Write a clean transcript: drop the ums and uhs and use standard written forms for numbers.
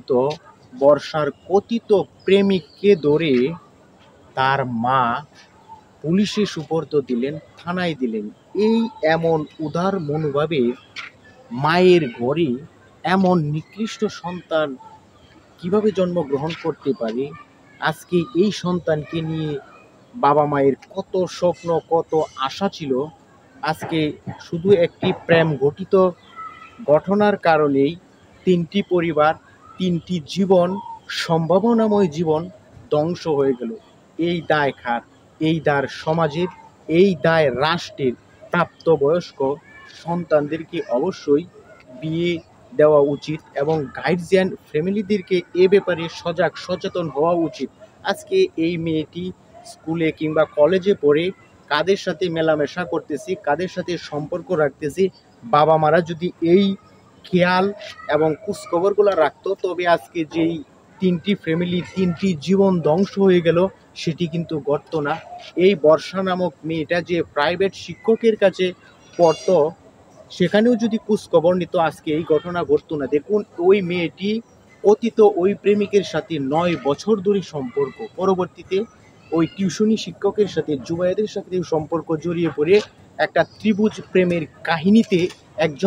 তো বর্ষার কথিত প্রেমিককে ধরে তার মা পুলিশে সুপর্দ দিলেন, থানায় দিলেন। এই এমন উদার মনোভাবের মায়ের ঘরে এমন নিকৃষ্ট সন্তান কিভাবে জন্মগ্রহণ করতে পারে? আজকে এই সন্তানকে নিয়ে বাবা মায়ের কত স্বপ্ন, কত আশা ছিল। আজকে শুধু একটি প্রেম ঘটিত ঘটনার কারণেই তিনটি পরিবার, তিনটি জীবন, সম্ভাবনাময় জীবন ধ্বংস হয়ে গেল। এই দায় কার? এই দায় সমাজের, এই দায় রাষ্ট্রের। প্রাপ্তবয়স্ক সন্তানদেরকে অবশ্যই বিয়ে দেওয়া উচিত এবং গার্জিয়ান ফ্যামিলিদেরকে এ ব্যাপারে সচেতন হওয়া উচিত। আজকে এই মেয়েটি স্কুলে কিংবা কলেজে পড়ে কাদের সাথে মেলামেশা করতেছি, কাদের সাথে সম্পর্ক রাখতেছি, বাবা মারা যদি এই খেয়াল এবং খোঁজখবরগুলো রাখতো, তবে আজকে যেই তিনটি ফ্যামিলি, তিনটি জীবন ধ্বংস হয়ে গেল, সেটি কিন্তু ঘটতো না। এই বর্ষা নামক মেয়েটা যে প্রাইভেট শিক্ষকের কাছে পড়তো, সেখানেও যদি খোঁজখবর নিত, আজকে এই ঘটনা ঘটতো না। দেখুন, ওই মেয়েটি অতীত ওই প্রেমিকের সাথে 9 বছর ধরে সম্পর্ক, পরবর্তীতে ওই টিউশনি শিক্ষকের সাথে, জুবাইদের সাথে সম্পর্ক জড়িয়ে পড়ে একটা ত্রিভুজ প্রেমের কাহিনীতে একজন